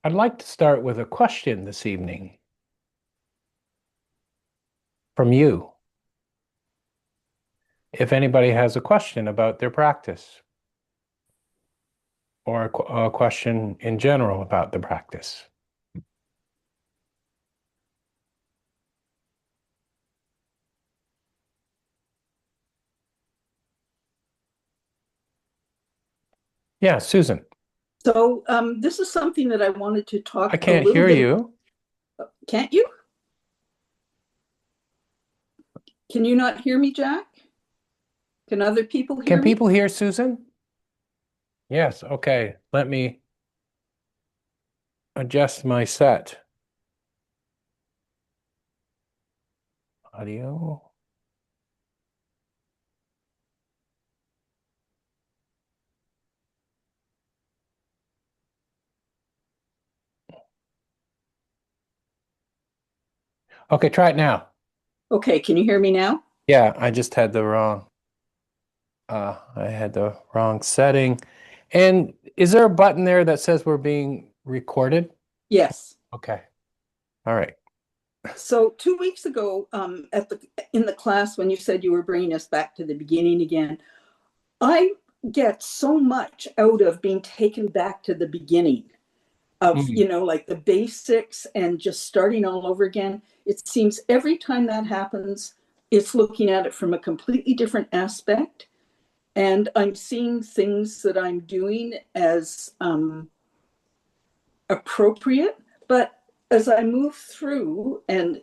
I'd like to start with a question this evening from you. If anybody has a question about their practice or a question in general about the practice. Yeah, Susan, So this is something that I wanted to I talk a can't little hear bit. you. Can't you? Can you not hear me, Jack? Can other people Can hear me? people hear Susan? Yes, okay. Let me adjust my set. Audio. Okay, try it now. Okay, can you hear me now? Yeah, I just had the wrong I had the wrong setting. And is there a button there that says we're being recorded? Yes. Okay. All right. So 2 weeks ago, at the in the class when you said you were bringing us back to the beginning again, I get so much out of being taken back to the beginning of, Mm. like the basics and just starting all over again. It seems every time that happens, it's looking at it from a completely different aspect. And I'm seeing things that I'm doing as appropriate. But as I move through, and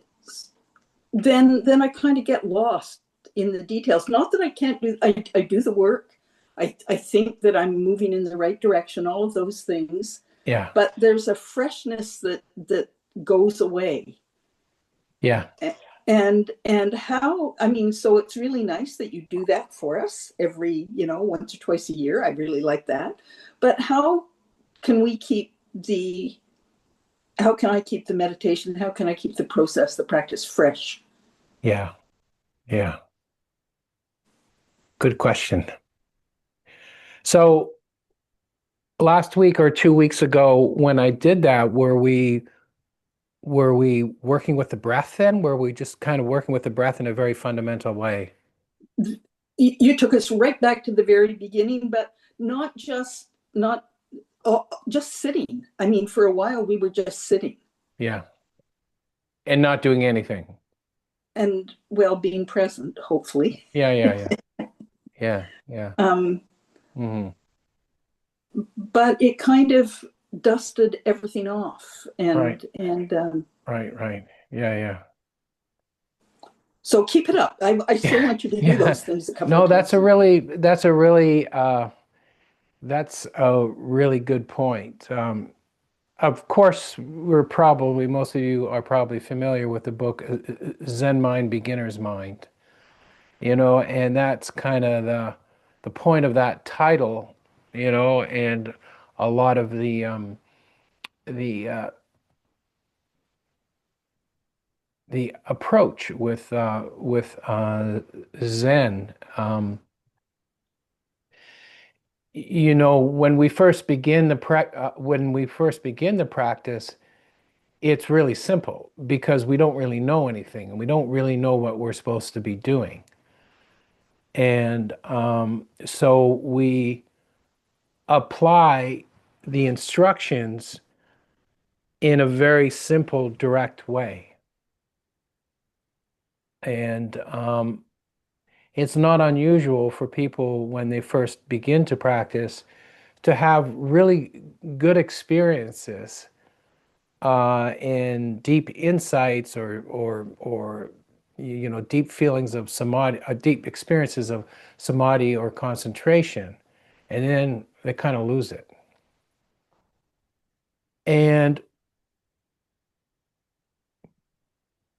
then I kind of get lost in the details. Not that I can't do, I do the work. I think that I'm moving in the right direction, all of those things. Yeah. But there's a freshness that goes away. Yeah. And how, I mean, so it's really nice that you do that for us every, once or twice a year. I really like that. But can we keep the how can I keep the meditation, how can I keep the process, the practice fresh? Yeah. Yeah. Good question. So last week or 2 weeks ago, when I did that, were we working with the breath then? Were we just kind of working with the breath in a very fundamental way? You took us right back to the very beginning, but not just sitting. I mean, for a while we were just sitting Yeah. And not doing anything. and, well, being present, hopefully. Yeah, yeah, yeah. Yeah, yeah. um, Hmm. but it kind of dusted everything off, Right, and right, right. Yeah, yeah. so keep it up. I still Yeah. want you to do Yeah. those things a couple of No, times a week. that's a really good point. Of course, most of you are probably familiar with the book Zen Mind, Beginner's Mind, and that's kind of the point of that title, and a lot of the the approach with Zen. When we first begin the practice, it's really simple because we don't really know anything and we don't really know what we're supposed to be doing. And so we apply the instructions in a very simple, direct way. And it's not unusual for people when they first begin to practice to have really good experiences and deep insights or deep feelings of samadhi, deep experiences of samadhi or concentration, and then they kind of lose it. And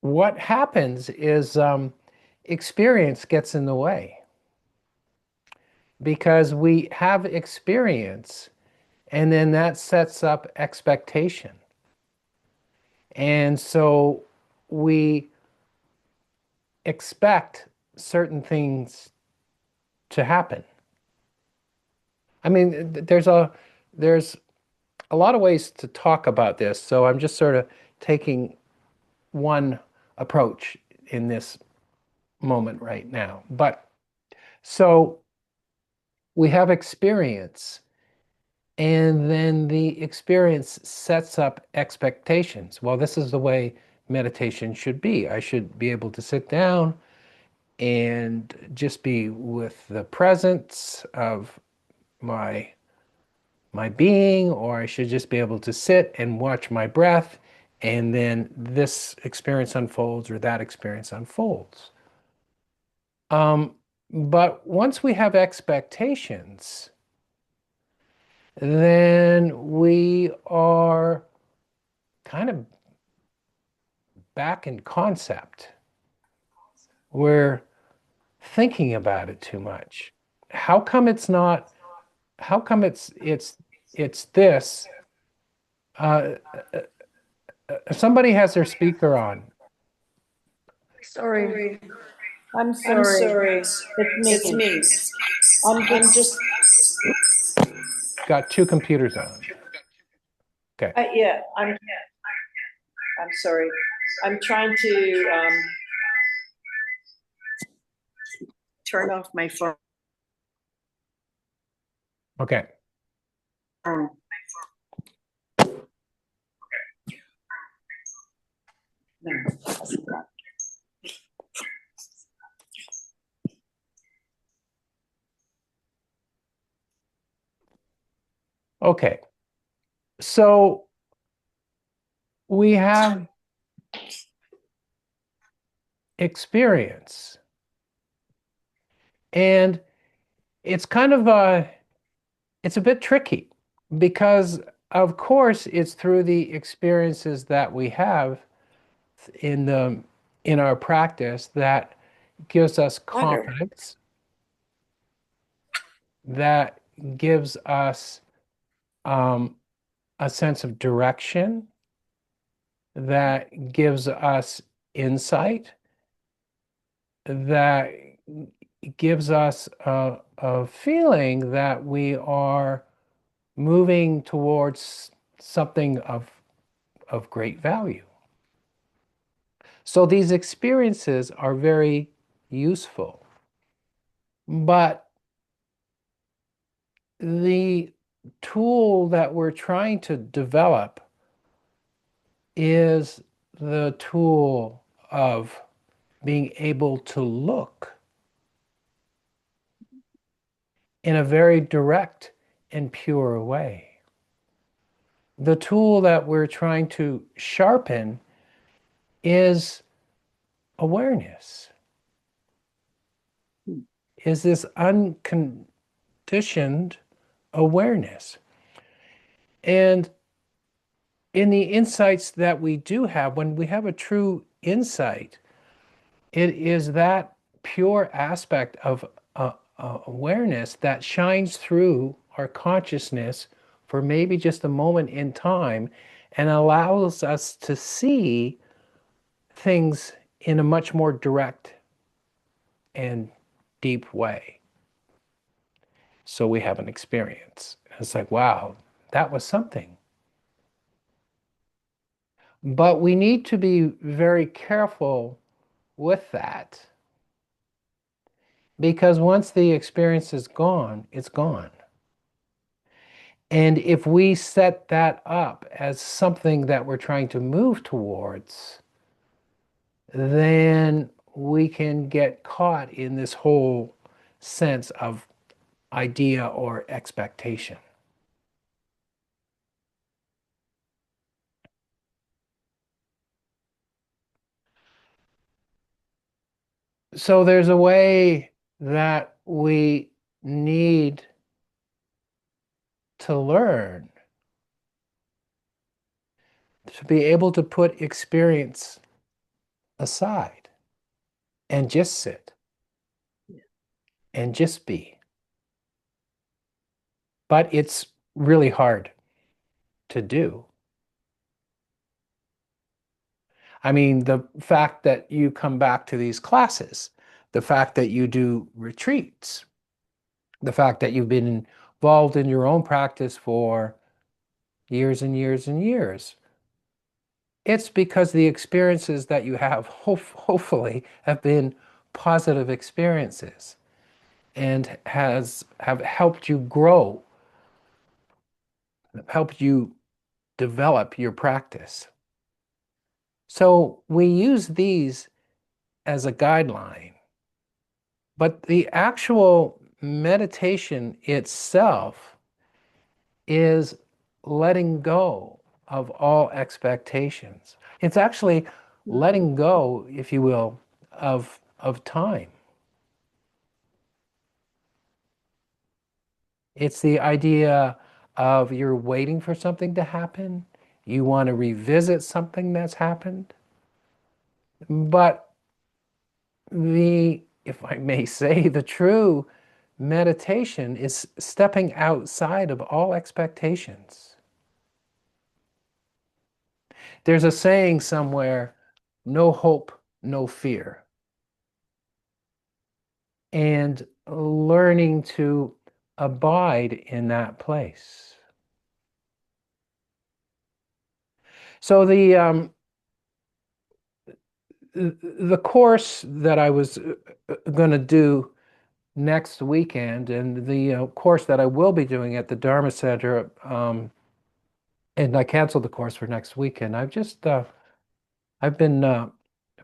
what happens is experience gets in the way because we have experience, and then that sets up expectation, and so we expect certain things to happen. I mean, there's a lot of ways to talk about this, so I'm just sort of taking one approach in this moment right now. But so we have experience, and then the experience sets up expectations. Well, this is the way meditation should be. I should be able to sit down and just be with the presence of my my being, or I should just be able to sit and watch my breath, and then this experience unfolds or that experience unfolds. Um, but once we have expectations, then we are kind of back in concept. We're thinking about it too much. How come it's not, how come it's this? Uh, Somebody has their speaker on. Sorry. I'm I'm sorry. sorry. It's It's me. me. I'm I'm just, just, Got two computers on. Okay. yeah, I'm sorry. I'm trying to turn off my phone. Okay. No. Okay. So we have experience, and it's kind of it's a bit tricky because of course it's through the experiences that we have in the in our practice that gives us Water. confidence, that gives us um, a sense of direction, that gives us insight, that gives us a feeling that we are moving towards something of great value. So these experiences are very useful. But the tool that we're trying to develop is the tool of being able to look in a very direct and pure way. The tool that we're trying to sharpen is awareness, is this unconditioned awareness. And in the insights that we do have, when we have a true insight, it is that pure aspect of awareness that shines through our consciousness for maybe just a moment in time and allows us to see things in a much more direct and deep way. So we have an experience. It's like, wow, that was something. But we need to be very careful with that because once the experience is gone, it's gone. And if we set that up as something that we're trying to move towards, then we can get caught in this whole sense of idea or expectation. So there's a way that we need to learn to be able to put experience aside and just sit and just be. But it's really hard to do. I mean, the fact that you come back to these classes, the fact that you do retreats, the fact that you've been involved in your own practice for years and years and years? It's because the experiences that you have hopefully have been positive experiences and have helped you grow, helped you develop your practice. So we use these as a guideline, but the actual meditation itself is letting go of all expectations. It's actually letting go, if you will, of time. It's the idea of you're waiting for something to happen. You want to revisit something that's happened. But if I may say, the true meditation is stepping outside of all expectations. There's a saying somewhere, no hope, no fear. And learning to abide in that place. So the course that I was going to do next weekend, and the course that I will be doing at the Dharma Center, and I canceled the course for next weekend. I've been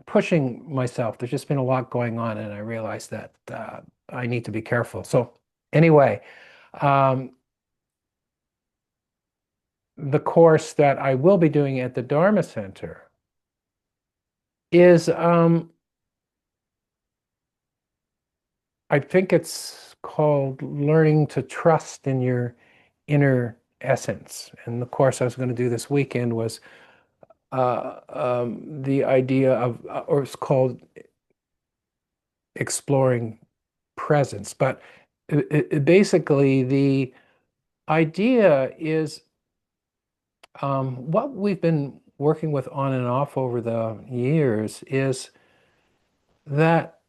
pushing myself. There's just been a lot going on, and I realized that I need to be careful. So anyway, um, the course that I will be doing at the Dharma Center is, I think it's called Learning to Trust in Your Inner Essence. And the course I was going to do this weekend was the idea of, or it's called Exploring Presence. But basically, the idea is what we've been working with on and off over the years is that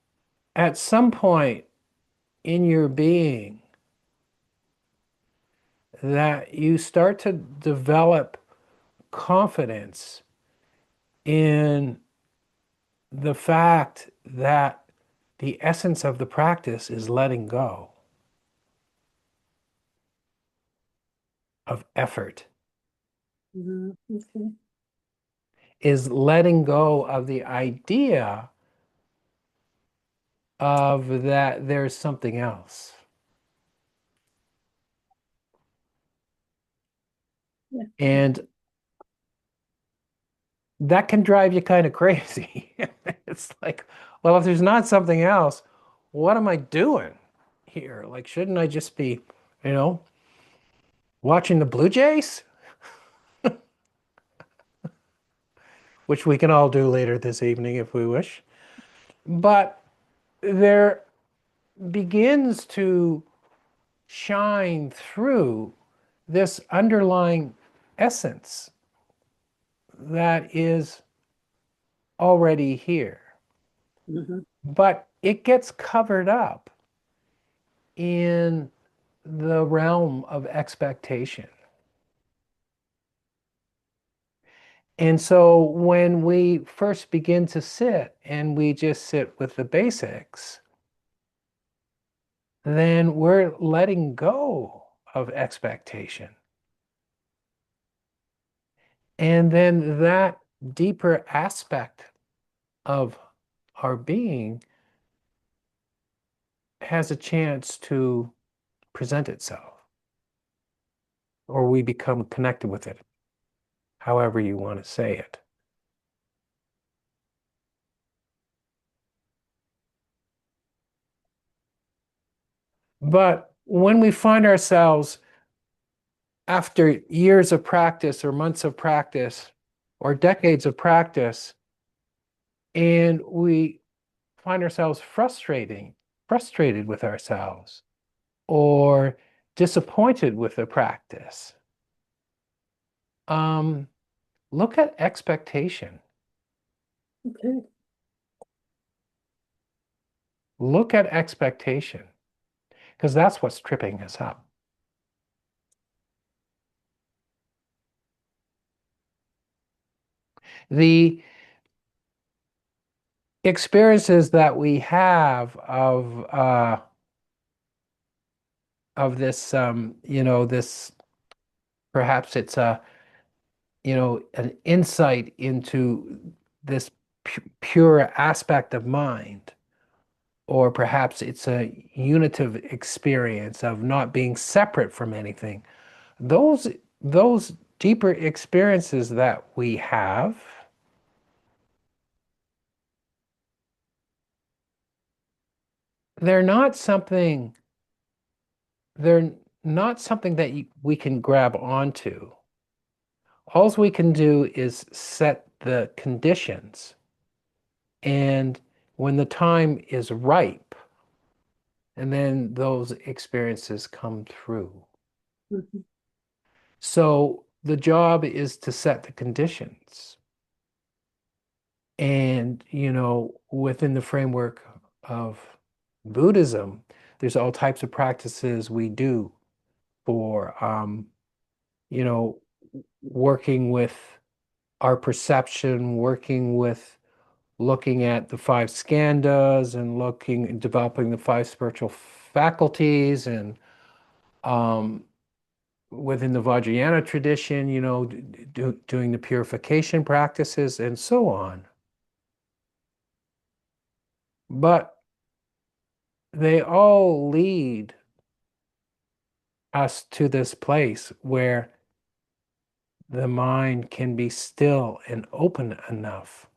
at some point in your being, that you start to develop confidence in the fact that the essence of the practice is letting go of effort, Okay. is letting go of the idea of that there's something else. Yeah. And that can drive you kind of crazy. It's like, well, if there's not something else, what am I doing here? Like, shouldn't I just be, you know, watching the Blue Jays? Which we can all do later this evening if we wish. But there begins to shine through this underlying essence that is already here. Mm-hmm. But it gets covered up in the realm of expectation. And so when we first begin to sit and we just sit with the basics, then we're letting go of expectation. And then that deeper aspect of our being has a chance to present itself, or we become connected with it, however you want to say it. But when we find ourselves after years of practice or months of practice or decades of practice, and we find ourselves frustrated with ourselves or disappointed with the practice, look at expectation. Okay. Look at expectation, because that's what's tripping us up. The experiences that we have of this, this perhaps it's an insight into this pure aspect of mind, or perhaps it's a unitive experience of not being separate from anything. Those deeper experiences that we have, they're not something they're not something that we can grab onto. All we can do is set the conditions, and when the time is ripe, and then those experiences come through. Mhm. So the job is to set the conditions. And, within the framework of Buddhism, there's all types of practices we do for, you know, working with our perception, working with looking at the five skandhas and developing the five spiritual faculties, and um, within the Vajrayana tradition, doing the purification practices and so on. But they all lead us to this place where the mind can be still and open enough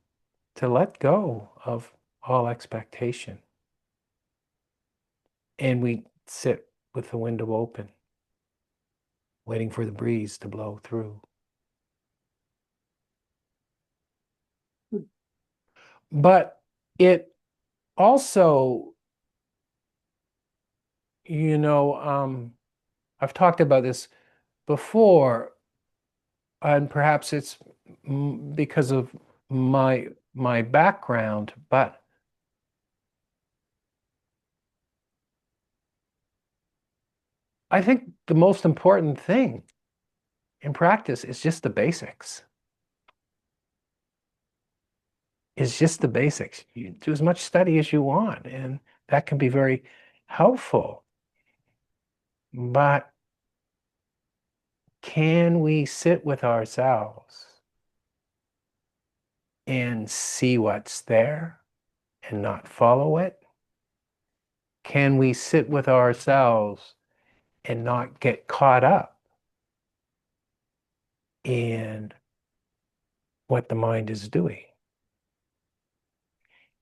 to let go of all expectation. And we sit with the window open, waiting for the breeze to blow through. But it also, I've talked about this before, and perhaps it's because of my background, but I think the most important thing in practice is just the basics. It's just the basics. You do as much study as you want, and that can be very helpful. But can we sit with ourselves and see what's there and not follow it? Can we sit with ourselves and not get caught up in what the mind is doing?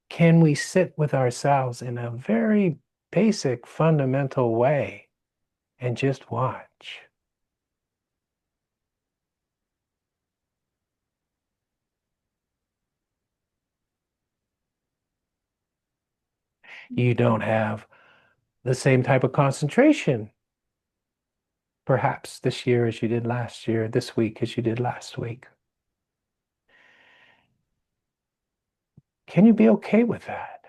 Can we sit with ourselves in a very basic, fundamental way and just watch? You don't have the same type of concentration, perhaps this year as you did last year, this week as you did last week. Can you be okay with that?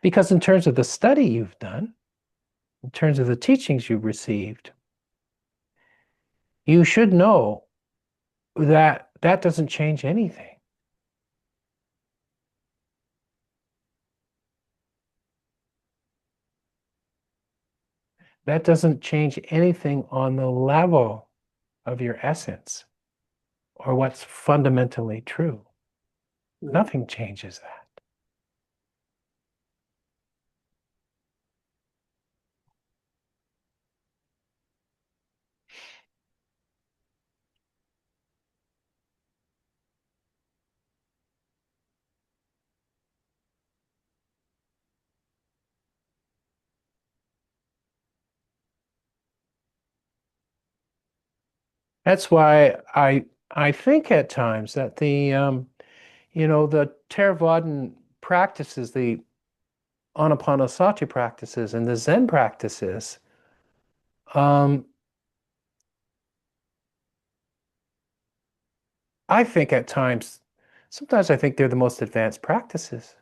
Because in terms of the study you've done, in terms of the teachings you've received, you should know that that doesn't change anything. That doesn't change anything on the level of your essence or what's fundamentally true. Nothing changes that. That's why I think at times that the Theravadan practices, the Anapanasati practices, and the Zen practices, um, I think at times, sometimes I think they're the most advanced practices.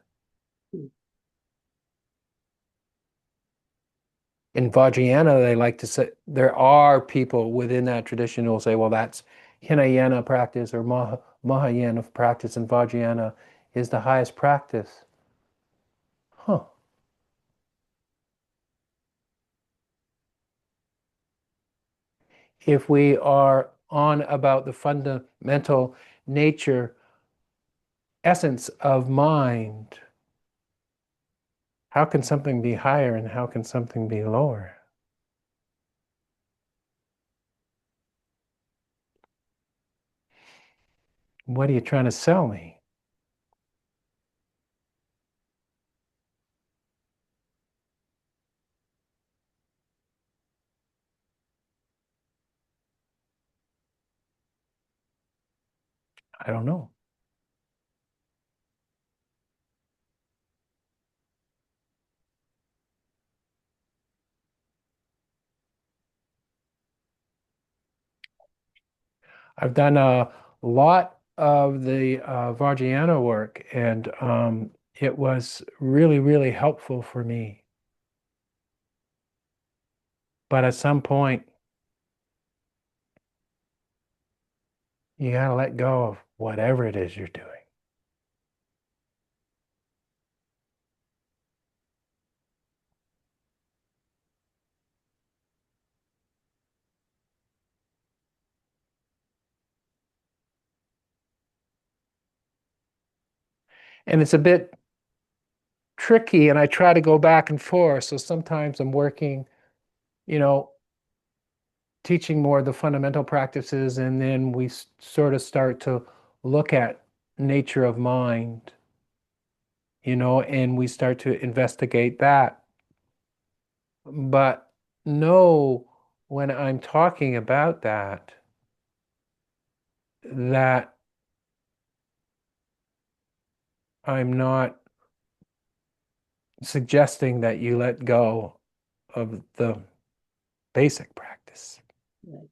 In Vajrayana, they like to say, there are people within that tradition who will say, well, that's Hinayana practice or Mahayana practice and Vajrayana is the highest practice. Huh. If we are on about the fundamental nature, essence of mind, how can something be higher and how can something be lower? What are you trying to sell me? I don't know. I've done a lot of the Vajrayana work, and it was really, really helpful for me. But at some point, you got to let go of whatever it is you're doing. And it's a bit tricky, and I try to go back and forth. So sometimes I'm working, you know, teaching more of the fundamental practices, and then we sort of start to look at nature of mind, and we start to investigate that. But know when I'm talking about that I'm not suggesting that you let go of the basic practice. Right.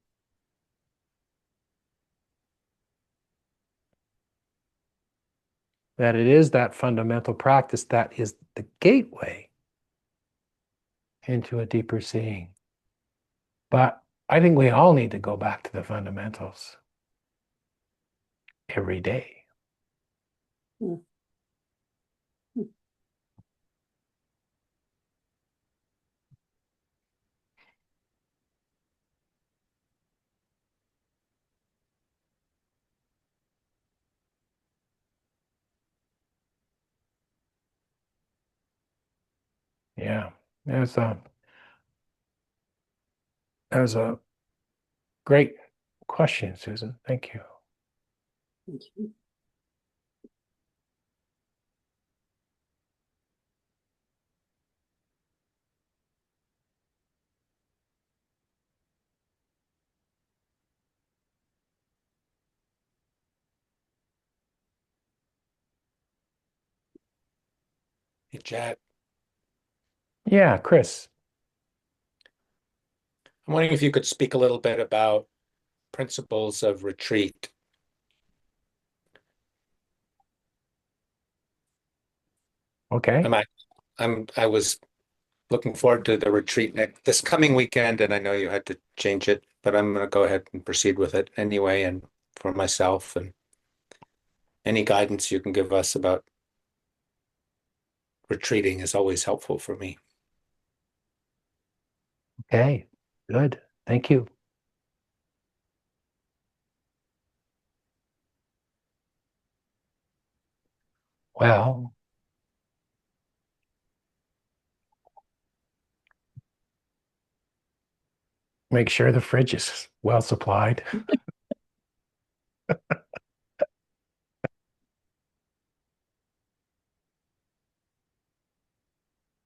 That it is that fundamental practice that is the gateway into a deeper seeing. But I think we all need to go back to the fundamentals every day. Hmm. Hmm. Yeah, that was a great question, Susan. Thank you. Thank you. Hey, Chad, Yeah, Chris. I'm wondering if you could speak a little bit about principles of retreat. Okay. Am I, I was looking forward to the retreat this coming weekend, and I know you had to change it, but I'm going to go ahead and proceed with it anyway, and for myself, and any guidance you can give us about retreating is always helpful for me. Okay. Good. Thank you. Well, make sure the fridge is well supplied.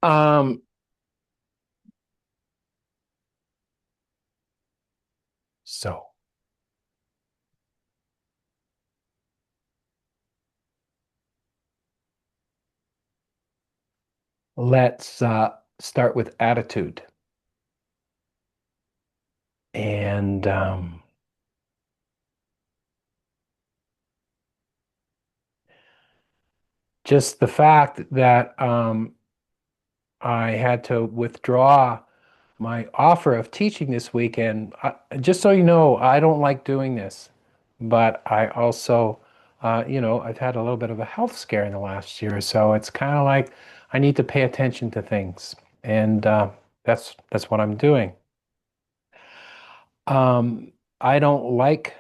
Um, so let's start with attitude. And just the fact that I had to withdraw my offer of teaching this weekend. Just so you know, I don't like doing this. but I also, I've had a little bit of a health scare in the last year or so. It's kind of like I need to pay attention to things, and that's what I'm doing. I don't like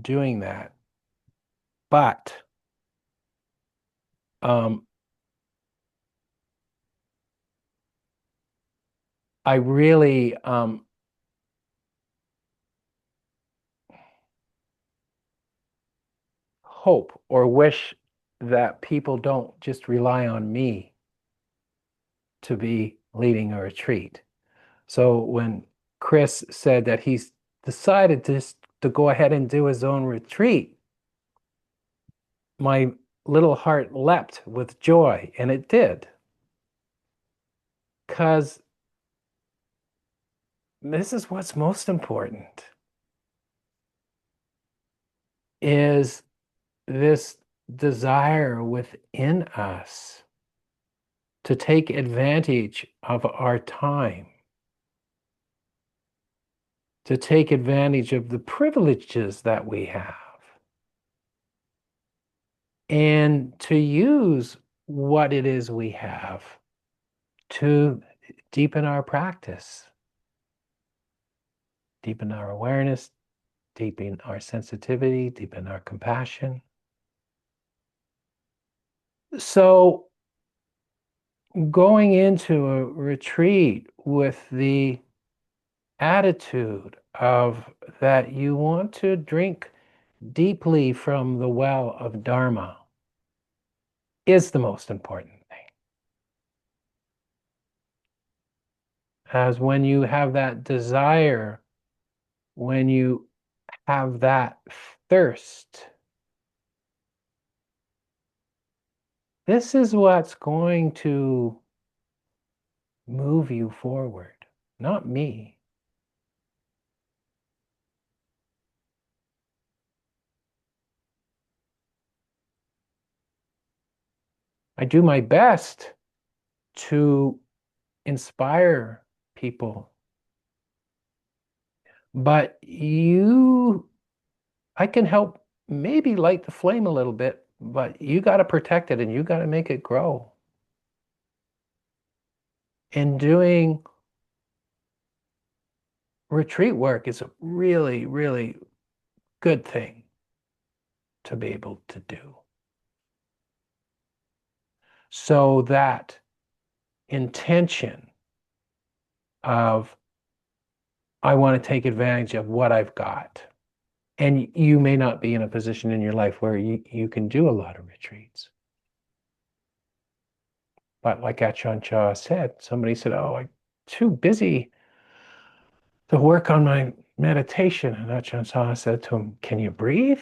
doing that, but um, I really hope or wish that people don't just rely on me to be leading a retreat. So when Chris said that he's decided to go ahead and do his own retreat, my little heart leapt with joy, and it did, because this is what's most important is this desire within us to take advantage of our time, to take advantage of the privileges that we have, and to use what it is we have to deepen our practice, deepen our awareness, deepen our sensitivity, deepen our compassion. So, going into a retreat with the attitude of that you want to drink deeply from the well of Dharma is the most important thing. As when you have that desire, when you have that thirst, this is what's going to move you forward, not me. I do my best to inspire people, but I can help maybe light the flame a little bit, but you got to protect it and you got to make it grow. And doing retreat work is a really, really good thing to be able to do. So that intention of, I want to take advantage of what I've got. And you may not be in a position in your life where you can do a lot of retreats. But like Ajahn Chah said, somebody said, oh, I'm too busy to work on my meditation. And Ajahn Chah said to him, can you breathe?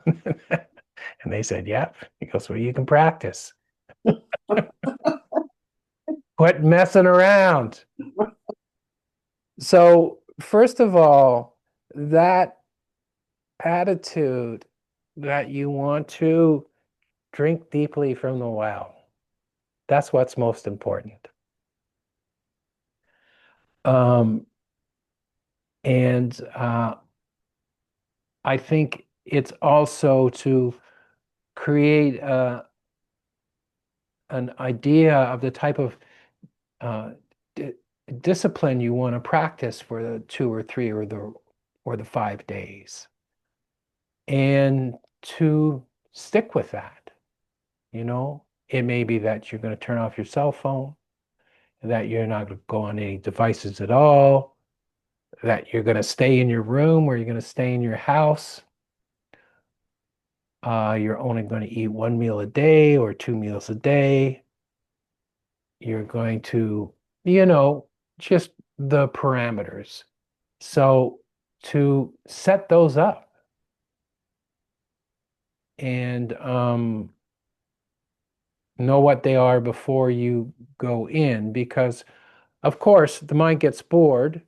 And they said, yeah. He goes, well, you can practice. Quit messing around. So, first of all, that attitude that you want to drink deeply from the well, that's what's most important. Um, and I think it's also to create an idea of the type of uh, di discipline you want to practice for the 2 or 3 or the 5 days, and to stick with that. It may be that you're going to turn off your cell phone, that you're not going to go on any devices at all, that you're going to stay in your room or you're going to stay in your house. You're only going to eat 1 meal a day or 2 meals a day. You're going to, just the parameters. So to set those up and know what they are before you go in, because of course the mind gets bored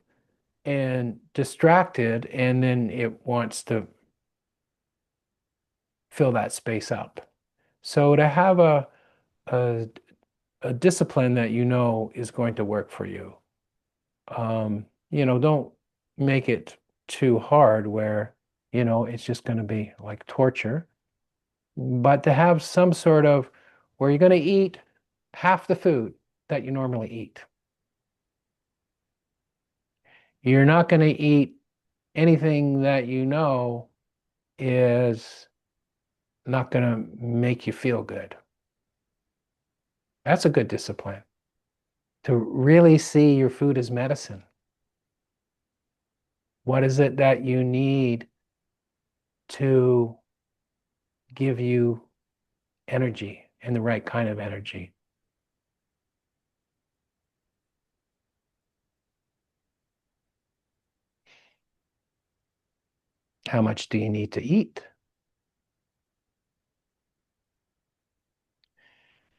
and distracted, and then it wants to fill that space up. So to have a, a discipline that you know is going to work for you, don't make it too hard where it's just going to be like torture. But to have some sort of where you're going to eat half the food that you normally eat. You're not going to eat anything that is not going to make you feel good. That's a good discipline. To really see your food as medicine. What is it that you need to give you energy and the right kind of energy? How much do you need to eat?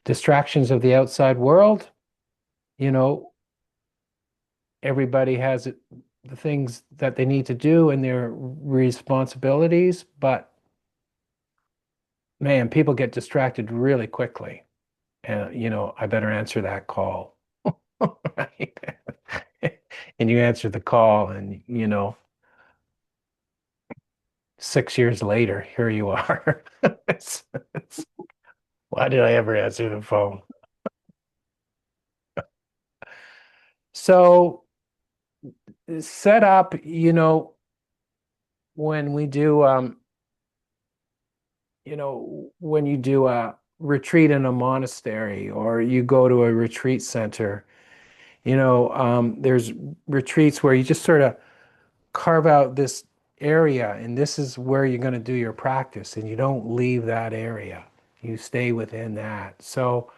Distractions of the outside world, you know, everybody has the things that they need to do and their responsibilities, but man, people get distracted really quickly. And, I better answer that call. Right? And you answer the call, and, 6 years later, here you are. Why did I ever answer the phone? So, set up, when we do, when you do a retreat in a monastery or you go to a retreat center, there's retreats where you just sort of carve out this area and this is where you're going to do your practice and you don't leave that area. You stay within that. So,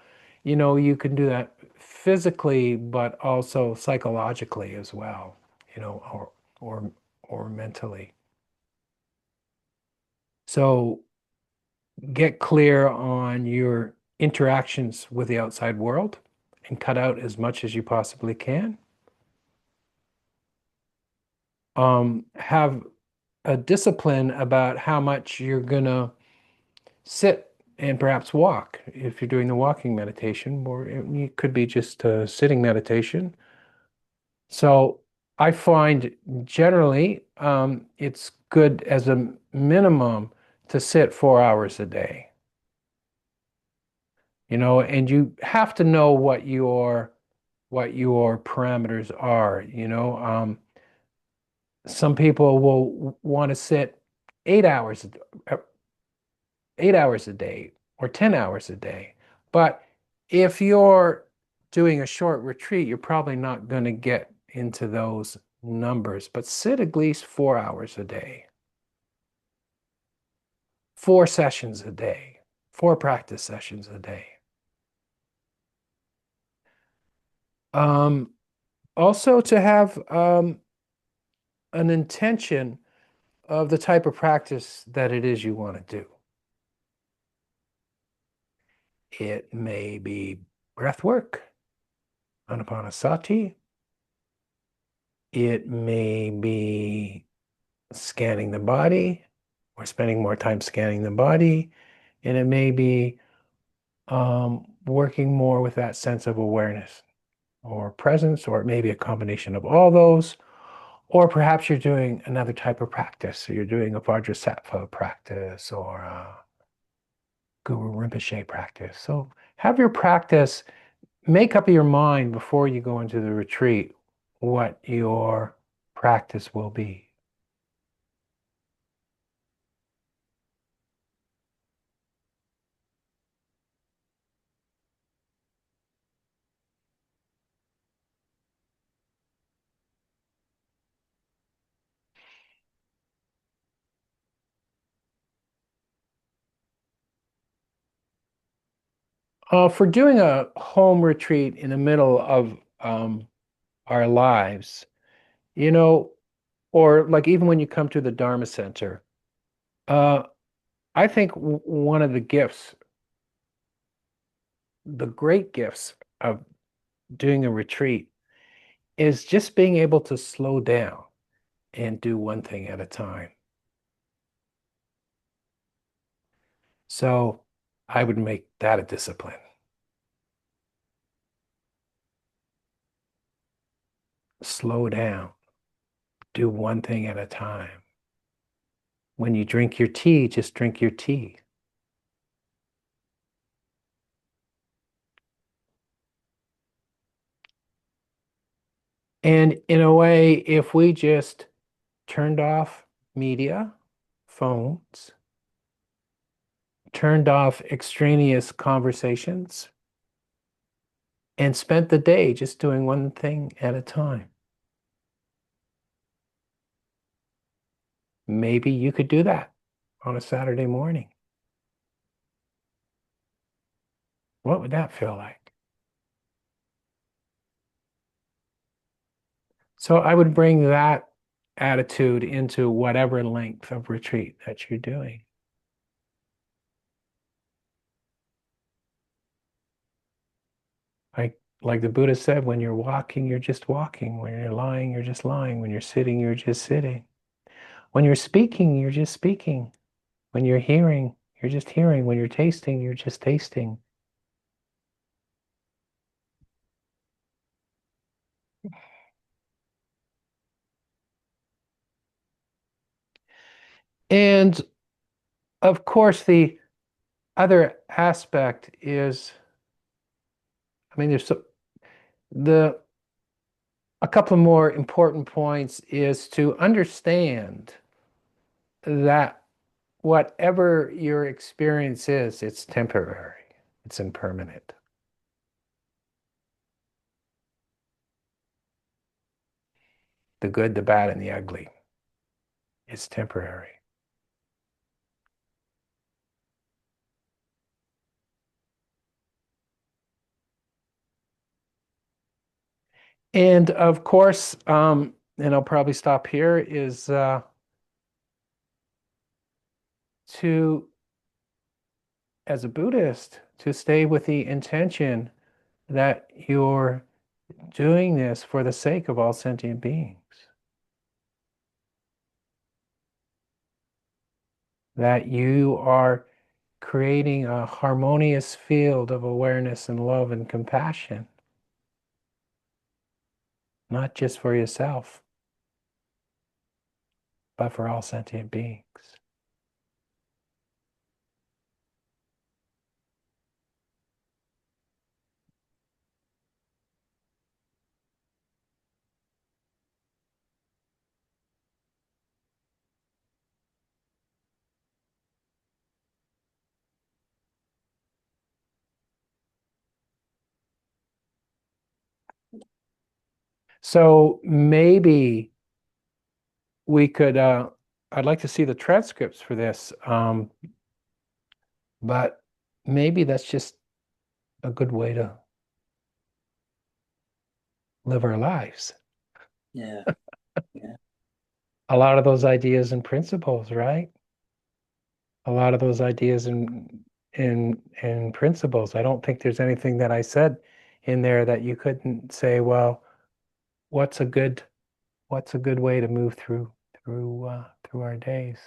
you can do that physically, but also psychologically as well, or or mentally. So get clear on your interactions with the outside world and cut out as much as you possibly can. Have a discipline about how much you're gonna sit and perhaps walk if you're doing the walking meditation, or it could be just a sitting meditation. So I find generally it's good as a minimum to sit 4 hours a day. And you have to know what your parameters are. Some people will want to sit 8 hours, 8 hours a day or 10 hours a day. But if you're doing a short retreat, you're probably not going to get into those numbers, but sit at least 4 hours a day, 4 sessions a day, 4 practice sessions a day. Um, Also to have an intention of the type of practice that it is you want to do. It may be breath work, anapanasati. It may be scanning the body or spending more time scanning the body. And it may be working more with that sense of awareness or presence, or it may be a combination of all those. Or perhaps you're doing another type of practice. So you're doing a Vajrasattva practice or a Guru Rinpoche practice. So have your practice, make up your mind before you go into the retreat what your practice will be. For doing a home retreat in the middle of our lives, you know, or like even when you come to the Dharma Center, uh, I think one of the gifts, the great gifts of doing a retreat is just being able to slow down and do one thing at a time. So I would make that a discipline. Slow down, do one thing at a time. When you drink your tea, just drink your tea. And in a way, if we just turned off media, phones, turned off extraneous conversations, and spent the day just doing one thing at a time, maybe you could do that on a Saturday morning. What would that feel like? So I would bring that attitude into whatever length of retreat that you're doing. Like the Buddha said, when you're walking, you're just walking. When you're lying, you're just lying. When you're sitting, you're just sitting. When you're speaking, you're just speaking. When you're hearing, you're just hearing. When you're tasting, you're just tasting. And of course, the other aspect is, I mean, the a couple of more important points is to understand that whatever your experience is, it's temporary, it's impermanent. The good, the bad, and the ugly is temporary. And of course, and I'll probably stop here, is to, as a Buddhist, to stay with the intention that you're doing this for the sake of all sentient beings. That you are creating a harmonious field of awareness and love and compassion, not just for yourself, but for all sentient beings. So maybe we could, I'd like to see the transcripts for this, but maybe that's just a good way to live our lives. Yeah. Yeah. A lot of those ideas and principles, right? A lot of those ideas and principles. I don't think there's anything that I said in there that you couldn't say, well, what's a good way to move through our days?